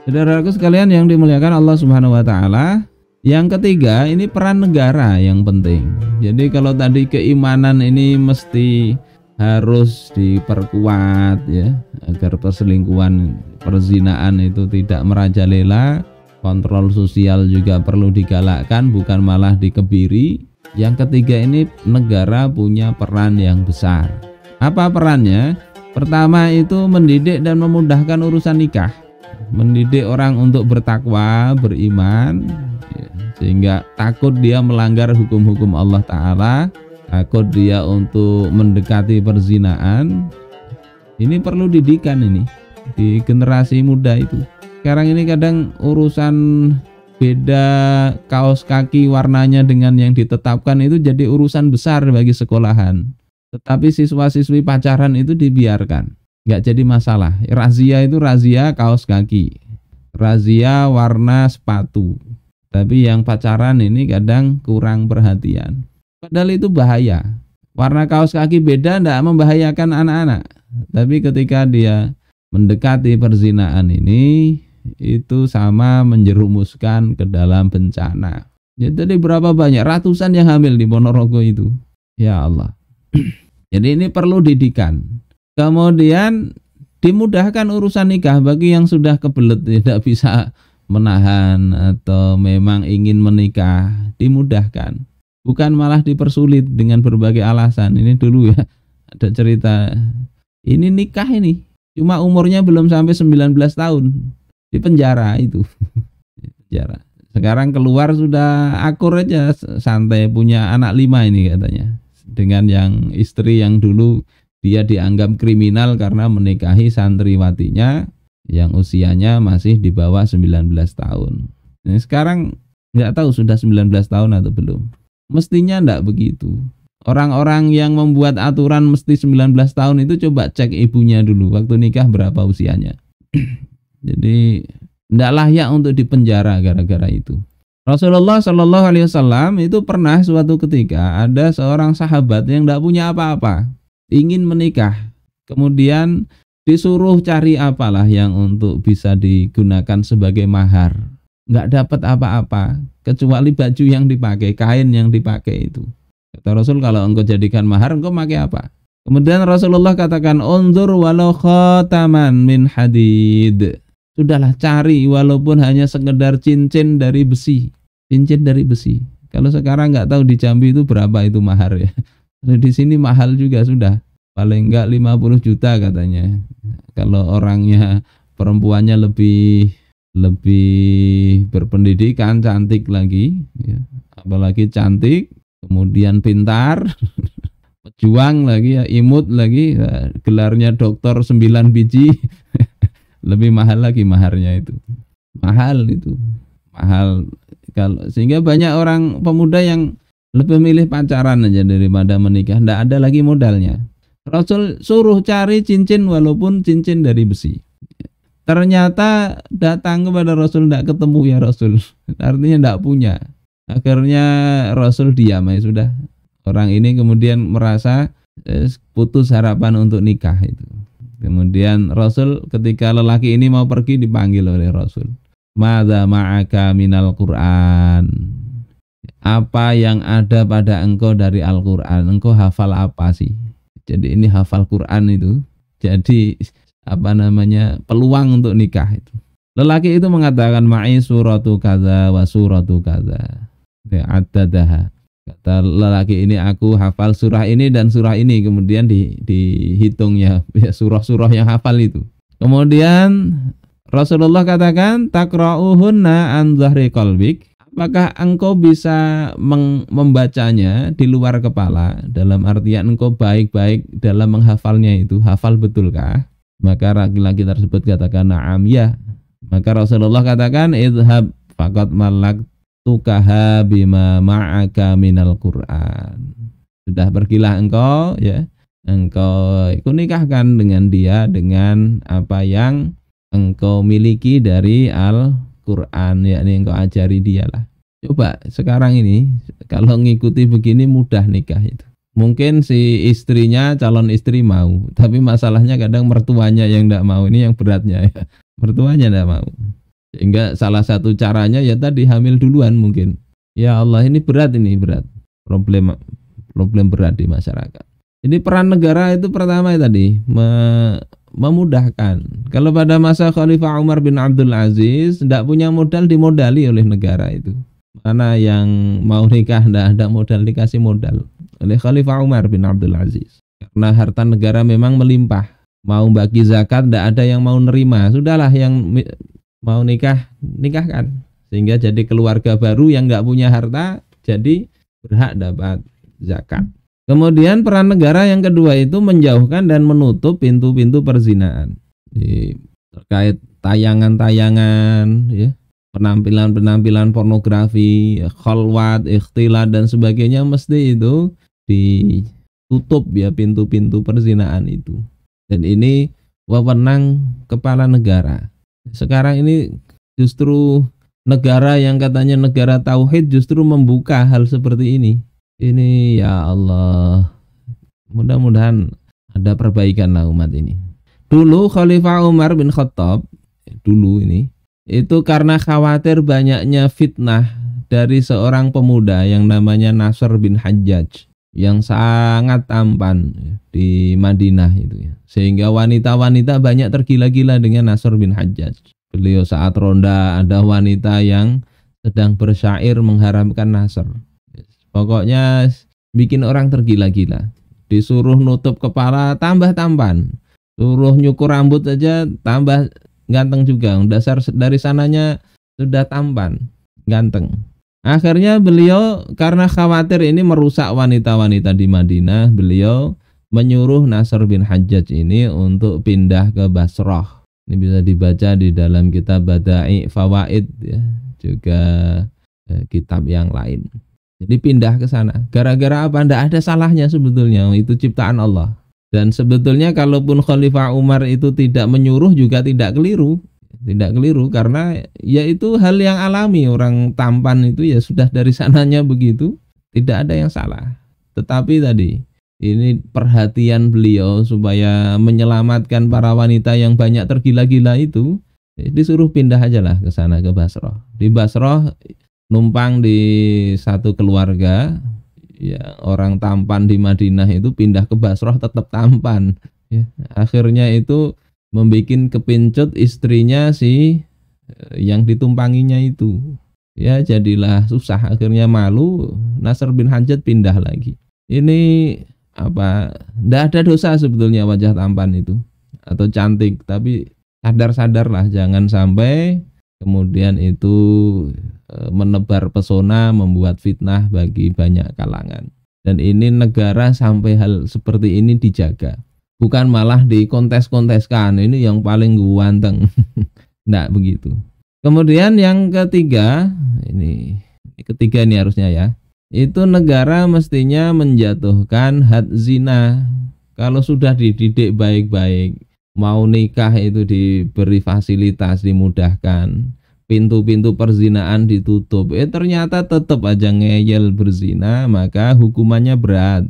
Saudaraku sekalian yang dimuliakan Allah Subhanahu wa taala, yang ketiga ini peran negara yang penting. Jadi kalau tadi keimanan ini mesti harus diperkuat ya, agar perselingkuhan, perzinaan itu tidak merajalela. Kontrol sosial juga perlu digalakkan, bukan malah dikebiri. Yang ketiga ini negara punya peran yang besar. Apa perannya? Pertama itu mendidik dan memudahkan urusan nikah. Mendidik orang untuk bertakwa, beriman, ya, sehingga takut dia melanggar hukum-hukum Allah Ta'ala, takut dia untuk mendekati perzinaan. Ini perlu didikan ini di generasi muda itu. Sekarang ini kadang urusan beda kaos kaki warnanya dengan yang ditetapkan itu jadi urusan besar bagi sekolahan. Tetapi siswa-siswi pacaran itu dibiarkan, nggak jadi masalah. Razia itu razia kaos kaki, razia warna sepatu. Tapi yang pacaran ini kadang kurang perhatian. Padahal itu bahaya. Warna kaos kaki beda tidak membahayakan anak-anak. Tapi ketika dia mendekati perzinaan ini, itu sama menjerumuskan ke dalam bencana. Jadi berapa banyak ratusan yang hamil di Ponorogo itu. Ya Allah. Jadi ini perlu didikan. Kemudian dimudahkan urusan nikah bagi yang sudah kebelet tidak bisa menahan atau memang ingin menikah, dimudahkan. Bukan malah dipersulit dengan berbagai alasan. Ini dulu ya ada cerita. Ini nikah ini cuma umurnya belum sampai 19 tahun. Di penjara itu. Penjara. Sekarang keluar sudah akur aja, santai, punya anak 5 ini katanya. Dengan yang istri yang dulu dia dianggap kriminal karena menikahi santriwatinya yang usianya masih di bawah 19 tahun. Nah, sekarang nggak tahu sudah 19 tahun atau belum. Mestinya enggak begitu. Orang-orang yang membuat aturan mesti 19 tahun itu coba cek ibunya dulu waktu nikah berapa usianya. Jadi tidak layak untuk dipenjara gara-gara itu. Rasulullah Shallallahu Alaihi Wasallam itu pernah suatu ketika ada seorang sahabat yang tidak punya apa-apa, ingin menikah, kemudian disuruh cari apalah yang untuk bisa digunakan sebagai mahar. Nggak dapat apa-apa kecuali baju yang dipakai, kain yang dipakai itu. Kata Rasul, kalau engkau jadikan mahar, engkau pakai apa? Kemudian Rasulullah katakan, unzur walau khataman min hadid. Sudahlah, cari walaupun hanya sekedar cincin dari besi. Cincin dari besi. Kalau sekarang nggak tahu di Jambi itu berapa itu mahar ya. Di sini mahal juga sudah. Paling enggak 50 juta katanya. Kalau orangnya perempuannya lebih berpendidikan, cantik lagi ya. Apalagi cantik, kemudian pintar, pejuang lagi ya, imut lagi ya, gelarnya doktor 9 biji. Lebih mahal lagi maharnya itu. Mahal itu. Mahal. Sehingga banyak orang pemuda yang lebih milih pacaran aja daripada menikah. Tidak ada lagi modalnya. Rasul suruh cari cincin walaupun cincin dari besi. Ternyata datang kepada Rasul tidak ketemu ya Rasul. Artinya tidak punya. Akhirnya Rasul diam ya sudah. Orang ini kemudian merasa putus harapan untuk nikah itu. Kemudian Rasul ketika lelaki ini mau pergi dipanggil oleh Rasul. Madza ma'aka minal Qur'an? Apa yang ada pada engkau dari Al-Qur'an? Engkau hafal apa sih? Jadi ini hafal Qur'an itu. Jadi peluang untuk nikah itu. Lelaki itu mengatakan ma'i suratu kaza wa suratu kaza. Ya addadaha. Kata lelaki ini, aku hafal surah ini dan surah ini. Kemudian dihitungnya ya, surah-surah yang hafal itu. Kemudian Rasulullah katakan, takra'uhunna an zahri qalbik. Apakah engkau bisa membacanya di luar kepala? Dalam artian engkau baik-baik dalam menghafalnya itu. Hafal betulkah? Maka laki-laki tersebut katakan, na'am ya. Maka Rasulullah katakan, idhab faqad malak tukaha bima ma'aka minal Qur'an. Sudah pergilah engkau ya. Engkau nikahkan dengan dia dengan apa yang engkau miliki dari Al-Qur'an, yakni engkau ajari dia lah. Coba sekarang ini kalau ngikuti begini mudah nikah itu. Mungkin si istrinya, calon istri mau, tapi masalahnya kadang mertuanya yang enggak mau. Ini yang beratnya ya. Mertuanya enggak mau. Sehingga salah satu caranya ya tadi hamil duluan mungkin. Ya Allah, ini berat, problem problem berat di masyarakat. Ini peran negara itu pertama tadi memudahkan. Kalau pada masa Khalifah Umar bin Abdul Aziz tidak punya modal, dimodali oleh negara itu. Mana yang mau nikah tidak ada modal, dikasih modal oleh Khalifah Umar bin Abdul Aziz. Karena harta negara memang melimpah. Mau bagi zakat tidak ada yang mau nerima. Sudahlah, yang mau nikahkan. Sehingga jadi keluarga baru yang nggak punya harta jadi berhak dapat zakat. Kemudian peran negara yang kedua itu menjauhkan dan menutup pintu-pintu perzinaan. Terkait tayangan-tayangan, ya, penampilan-penampilan pornografi, khalwat, ikhtilat dan sebagainya, mesti itu ditutup ya pintu-pintu perzinaan itu. Dan ini wewenang kepala negara. Sekarang ini justru negara yang katanya negara tauhid justru membuka hal seperti ini. Ini ya Allah, mudah-mudahan ada perbaikan lah umat ini. Dulu Khalifah Umar bin Khattab, dulu ini, itu karena khawatir banyaknya fitnah dari seorang pemuda yang namanya Nasr bin Hajjaj, yang sangat tampan di Madinah itu ya. Sehingga wanita-wanita banyak tergila-gila dengan Nasr bin Hajjaj. Beliau saat ronda ada wanita yang sedang bersyair mengharamkan Nasr. Pokoknya bikin orang tergila-gila. Disuruh nutup kepala tambah tampan. Suruh nyukur rambut aja tambah ganteng juga. Dasar dari sananya sudah tampan, ganteng. Akhirnya beliau karena khawatir ini merusak wanita-wanita di Madinah, beliau menyuruh Nasr bin Hajjaj ini untuk pindah ke Basrah. Ini bisa dibaca di dalam kitab Bada'i Fawaid ya, juga kitab yang lain. Jadi pindah ke sana. Gara-gara apa? Tidak ada salahnya sebetulnya, itu ciptaan Allah. Dan sebetulnya kalaupun Khalifah Umar itu tidak menyuruh juga tidak keliru. Tidak keliru karena ya itu hal yang alami, orang tampan itu ya sudah dari sananya begitu, tidak ada yang salah. Tetapi tadi ini perhatian beliau supaya menyelamatkan para wanita yang banyak tergila-gila itu, disuruh pindah aja lah ke sana, ke Basrah. Di Basrah numpang di satu keluarga ya, orang tampan di Madinah itu pindah ke Basrah tetap tampan ya. Akhirnya itu membikin kepincut istrinya si yang ditumpanginya itu ya, jadilah susah, akhirnya malu. Nasr bin Hajjaj pindah lagi. Ini apa, ndak ada dosa sebetulnya wajah tampan itu atau cantik, tapi sadar-sadarlah jangan sampai kemudian itu menebar pesona, membuat fitnah bagi banyak kalangan. Dan ini negara sampai hal seperti ini dijaga, bukan malah dikontes-konteskan ini yang paling ganteng. Nggak begitu. Kemudian yang ketiga, ini harusnya ya, itu negara mestinya menjatuhkan had zina. Kalau sudah dididik baik-baik, mau nikah itu diberi fasilitas, dimudahkan, pintu-pintu perzinaan ditutup, ternyata tetap aja ngeyel berzina, maka hukumannya berat.